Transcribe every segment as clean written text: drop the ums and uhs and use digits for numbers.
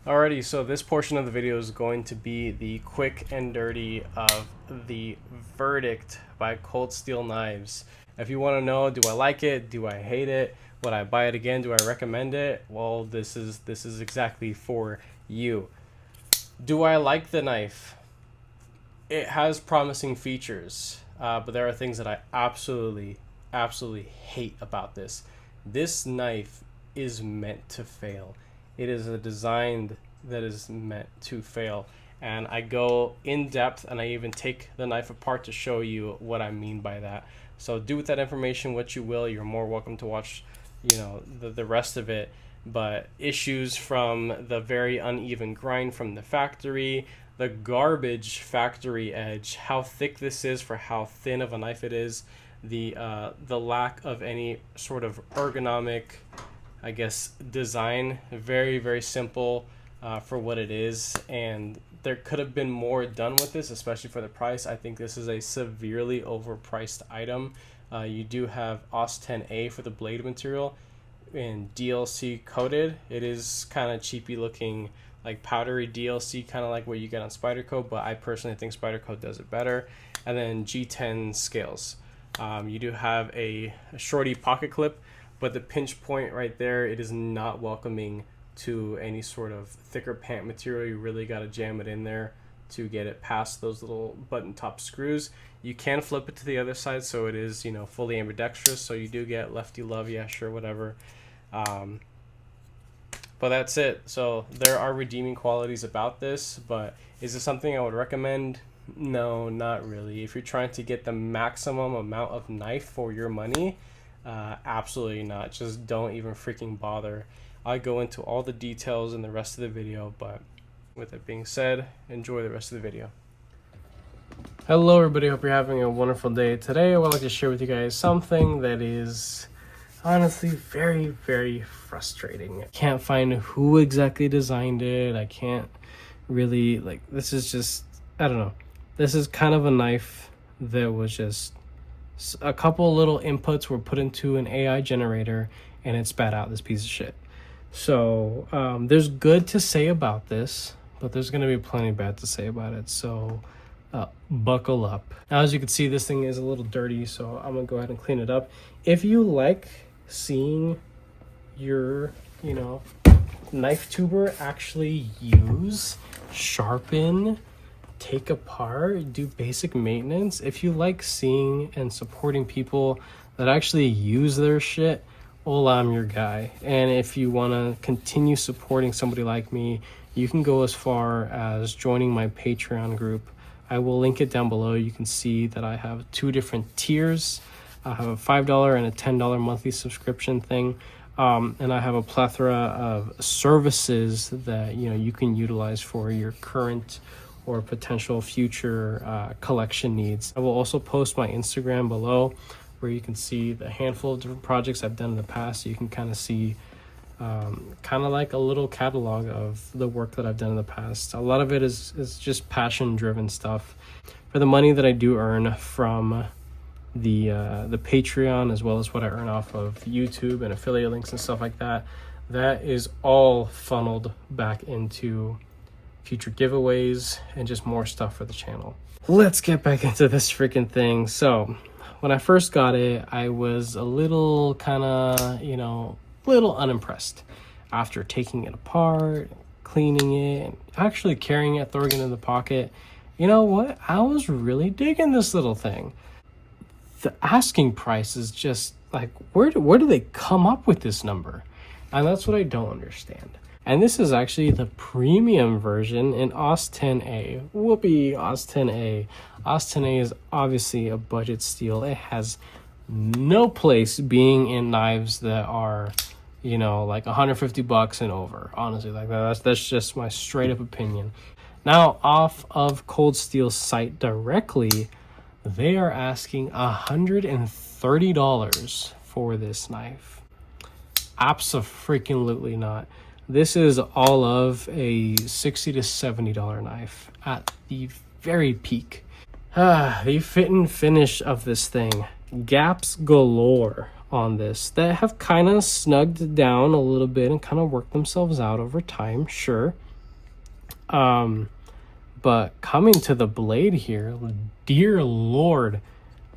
Alrighty, so this portion of the video is going to be the quick and dirty of the verdict by ColdSteel knives. If you want to know, do I like it? Do I hate it? Would I buy it again? Do I recommend it? Well, this is exactly for you. Do I like the knife? It has promising features, but there are things that I absolutely hate about this. This knife is meant to fail. It is a design that is meant to fail, and I go in depth and I even take the knife apart to show you what I mean by that. So do with that information what you will. You're more welcome to watch the rest of it, but issues from the very uneven grind from the factory, the garbage factory edge, how thick this is for how thin of a knife it is, the lack of any sort of ergonomic, I guess, design. Very simple for what it is, and there could have been more done with this, especially for the price. I think this is a severely overpriced item. You do have OS 10A for the blade material and DLC coated. It is kind of cheapy looking, like powdery DLC, kind of like what you get on Spyderco, but I personally think Spyderco does it better. And then G10 scales. You do have a shorty pocket clip, but the pinch point right there, it is not welcoming to any sort of thicker pant material. You really got to jam it in there to get it past those little button top screws. You can flip it to the other side, so it is, fully ambidextrous, so you do get lefty love, yeah, sure, whatever. But that's it. So there are redeeming qualities about this, but is this something I would recommend? No, not really. If you're trying to get the maximum amount of knife for your money, absolutely not. Just don't even freaking bother. I go into all the details in the rest of the video, but with it being said, enjoy the rest of the video. Hello everybody, hope you're having a wonderful day. Today I would like to share with you guys something that is honestly very frustrating. I can't find who exactly designed it. I can't really, this is just, I don't know. This is kind of a knife that was just a couple little inputs were put into an AI generator and it spat out this piece of shit. So there's good to say about this, but there's going to be plenty bad to say about it. So buckle up. Now, as you can see, this thing is a little dirty, so I'm going to go ahead and clean it up. If you like seeing your, knife tuber actually use, sharpen, take apart, do basic maintenance, if you like seeing and supporting people that actually use their shit, well, I'm your guy. And if you want to continue supporting somebody like me, you can go as far as joining my Patreon group. I will link it down below. You can see that I have two different tiers. I have a $5 and a $10 monthly subscription thing. And I have a plethora of services that you can utilize for your current or potential future collection needs. I will also post my Instagram below, where you can see the handful of different projects I've done in the past. So you can kind of see kind of like a little catalog of the work that I've done in the past. A lot of it is just passion driven stuff. For the money that I do earn from the Patreon, as well as what I earn off of YouTube and affiliate links and stuff like that, that is all funneled back into future giveaways and just more stuff for the channel. Let's get back into this freaking thing. So when I first got it, I was a little kind of, little unimpressed. After taking it apart, cleaning it, and actually carrying it, throwing it in the pocket, you know what? I was really digging this little thing. The asking price is just like, where do they come up with this number? And that's what I don't understand. And this is actually the premium version in OS 10A. Whoopee, OS 10A. OS 10A is obviously a budget steel. It has no place being in knives that are, like $150 and over. Honestly, like that's just my straight up opinion. Now, off of ColdSteel's site directly, they are asking $130 for this knife. Abso-freaking-lutely not. This is all of a $60 to $70 knife at the very peak. The fit and finish of this thing. Gaps galore on this that have kind of snugged down a little bit and kind of worked themselves out over time, sure. But coming to the blade here, dear Lord,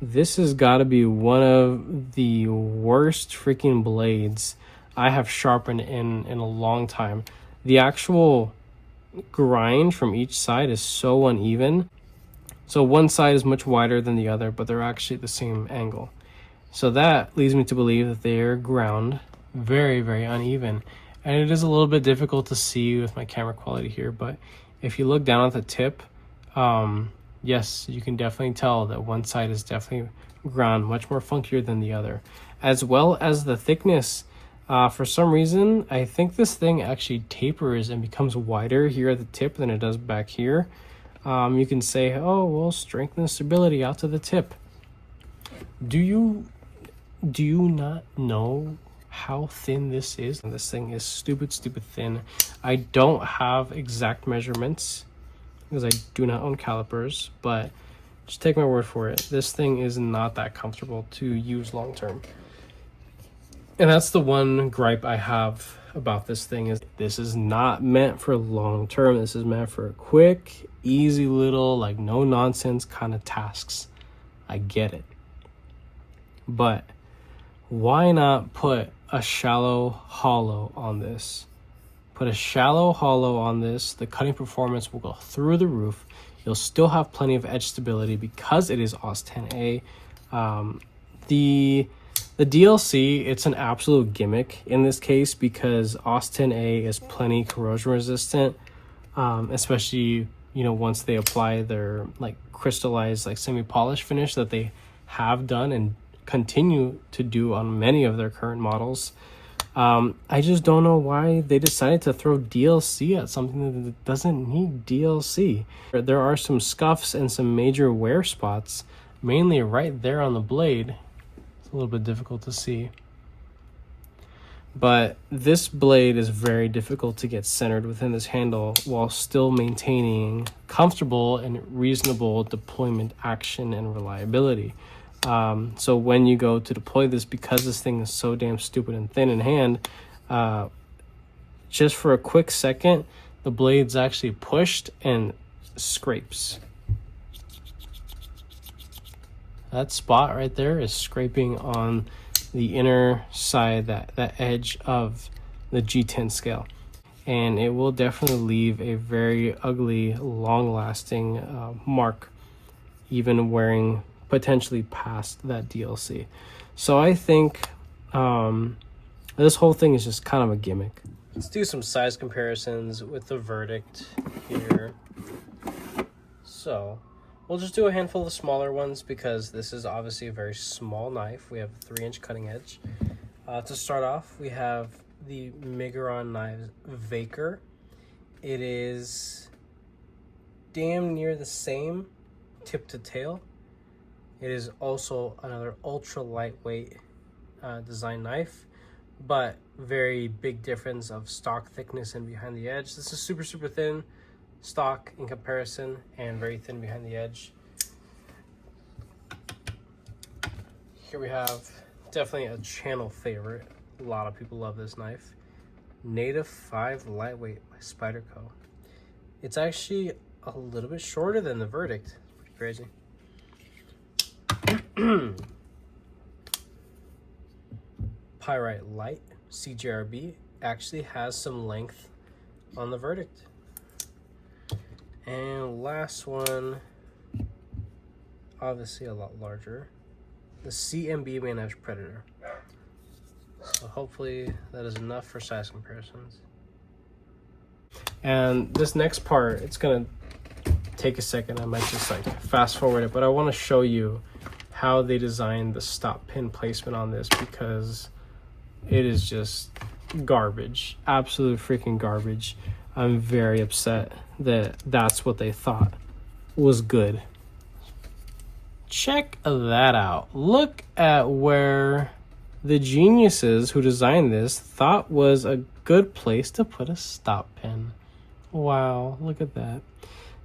this has got to be one of the worst freaking blades I have sharpened in a long time. The actual grind from each side is so uneven. So one side is much wider than the other, but they're actually the same angle. So that leads me to believe that they're ground very, very uneven. And it is a little bit difficult to see with my camera quality here, but if you look down at the tip, yes, you can definitely tell that one side is definitely ground much more funkier than the other, as well as the thickness. For some reason, I think this thing actually tapers and becomes wider here at the tip than it does back here. You can say, oh, well, strength and stability out to the tip. Do you not know how thin this is? This thing is stupid thin. I don't have exact measurements because I do not own calipers, but just take my word for it. This thing is not that comfortable to use long term. And that's the one gripe I have about this thing, is this is not meant for long term. This is meant for quick, easy little, like no nonsense kind of tasks. I get it. But why not put a shallow hollow on this? Put a shallow hollow on this. The cutting performance will go through the roof. You'll still have plenty of edge stability because it is OS X-A. The DLC, it's an absolute gimmick in this case because OS X-A is plenty corrosion resistant, especially, you know, once they apply their like crystallized like semi-polished finish that they have done and continue to do on many of their current models. I just don't know why they decided to throw DLC at something that doesn't need DLC. There are some scuffs and some major wear spots, mainly right there on the blade. It's a little bit difficult to see. But this blade is very difficult to get centered within this handle while still maintaining comfortable and reasonable deployment action and reliability. So when you go to deploy this, because this thing is so damn stupid and thin in hand, just for a quick second, the blade's actually pushed and scrapes. That spot right there is scraping on the inner side, that edge of the G10 scale. And it will definitely leave a very ugly, long-lasting mark, even wearing potentially past that DLC. So I think this whole thing is just kind of a gimmick. Let's do some size comparisons with the Verdict here. So we'll just do a handful of smaller ones because this is obviously a very small knife. We have a 3-inch cutting edge. To start off, we have the Miguron Knives Vaker. It is damn near the same tip to tail. It is also another ultra lightweight design knife, but very big difference of stock thickness and behind the edge. This is super thin stock in comparison and very thin behind the edge. Here we have definitely a channel favorite. A lot of people love this knife. Native 5 Lightweight by Spyderco. It's actually a little bit shorter than the Verdict. It's pretty crazy. Pyrite Light CJRB actually has some length on the Verdict. And last one, obviously a lot larger, the CMB Main Edge Predator. So hopefully that is enough for size comparisons. And this next part, it's gonna take a second. I might just like fast forward it, but I want to show you how they designed the stop pin placement on this because it is just garbage, absolute freaking garbage. I'm very upset that that's what they thought was good. Check that out. Look at where the geniuses who designed this thought was a good place to put a stop pin. Wow, look at that.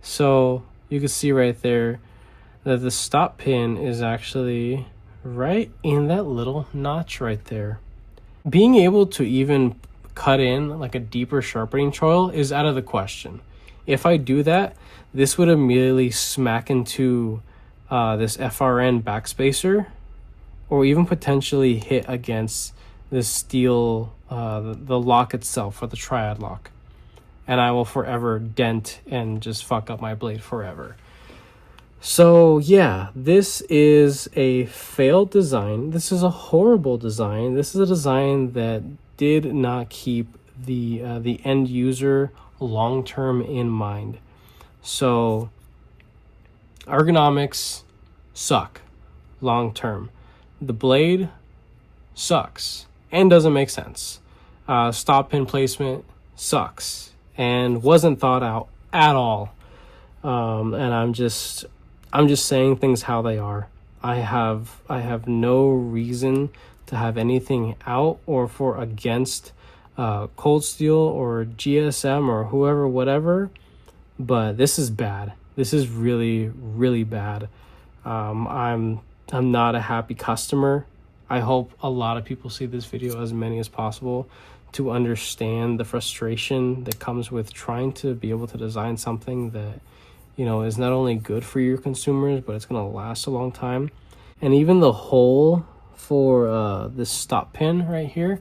So you can see right there that the stop pin is actually right in that little notch right there. Being able to even cut in like a deeper sharpening choil is out of the question. If I do that, this would immediately smack into this FRN backspacer, or even potentially hit against this steel, the lock itself, or the triad lock. And I will forever dent and just fuck up my blade forever. So yeah, this is a failed design. This is a horrible design. This is a design that did not keep the end user long-term in mind. So ergonomics suck long-term. The blade sucks and doesn't make sense. Stop pin placement sucks and wasn't thought out at all. And I'm just saying things how they are. I have no reason to have anything out or for against ColdSteel or GSM or whoever, whatever, but this is bad. This is really, really bad. I'm not a happy customer. I hope a lot of people see this video, as many as possible, to understand the frustration that comes with trying to be able to design something that, you know, is not only good for your consumers, but it's going to last a long time. And even the hole for this stop pin right here,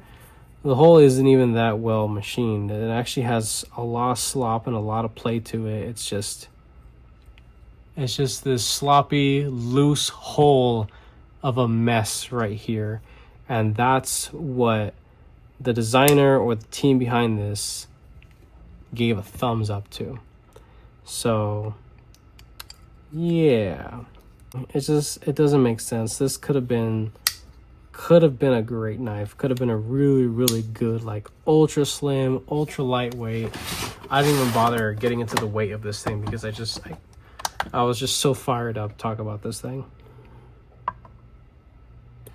the hole isn't even that well machined. It actually has a lot of slop and a lot of play to it. It's just this sloppy, loose hole of a mess right here. And that's what the designer or the team behind this gave a thumbs up to. So yeah, it doesn't make sense. This could have been a great knife. Could have been a really, really good, like ultra slim, ultra lightweight. I didn't even bother getting into the weight of this thing because I was just so fired up to talk about this thing.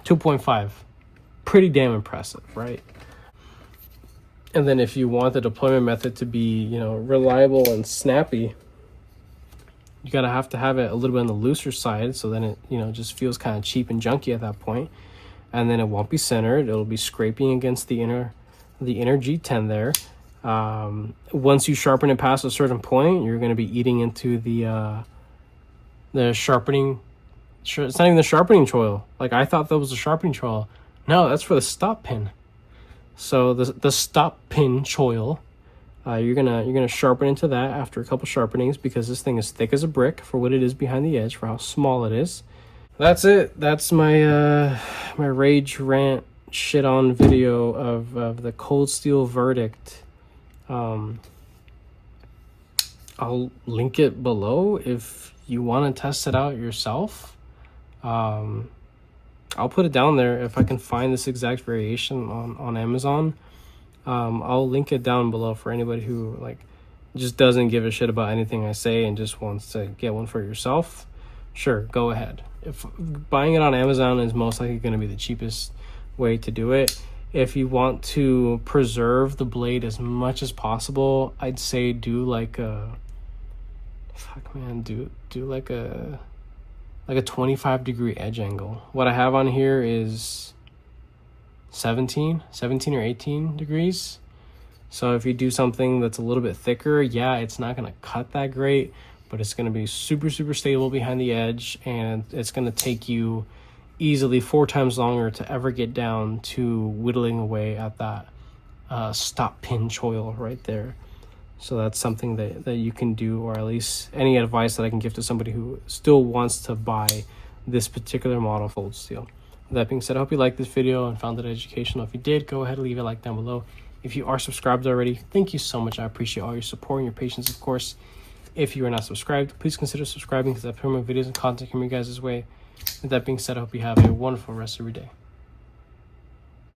2.5, pretty damn impressive, right? And then if you want the deployment method to be, you know, reliable and snappy, you gotta have to have it a little bit on the looser side, so then it, you know, just feels kind of cheap and junky at that point. And then it won't be centered. It'll be scraping against the inner G10 there. Once you sharpen it past a certain point, you're gonna be eating into the sharpening. It's not even the sharpening choil. Like, I thought that was the sharpening choil. No, that's for the stop pin. So the stop pin choil, you're gonna sharpen into that after a couple sharpenings, because this thing is thick as a brick for what it is behind the edge, for how small it is. That's it. That's my my rage rant shit on video of the ColdSteel verdict. I'll link it below if you want to test it out yourself. I'll put it down there if I can find this exact variation on Amazon. I'll link it down below for anybody who like just doesn't give a shit about anything I say and just wants to get one for yourself. Sure, go ahead. If buying it on Amazon is most likely going to be the cheapest way to do it. If you want to preserve the blade as much as possible, I'd say do like a do like a 25-degree edge angle. What I have on here is 17 or 18 degrees. So if you do something that's a little bit thicker, yeah, it's not going to cut that great, but it's going to be super, super stable behind the edge, and it's going to take you easily 4 times longer to ever get down to whittling away at that stop pin choil right there. So that's something that you can do, or at least any advice that I can give to somebody who still wants to buy this particular model of ColdSteel. With that being said, I hope you liked this video and found it educational. If you did, go ahead and leave a like down below. If you are subscribed already, thank you so much. I appreciate all your support and your patience, of course. If you are not subscribed, please consider subscribing, because I put more videos and content coming your guys' way. With that being said, I hope you have a wonderful rest of your day.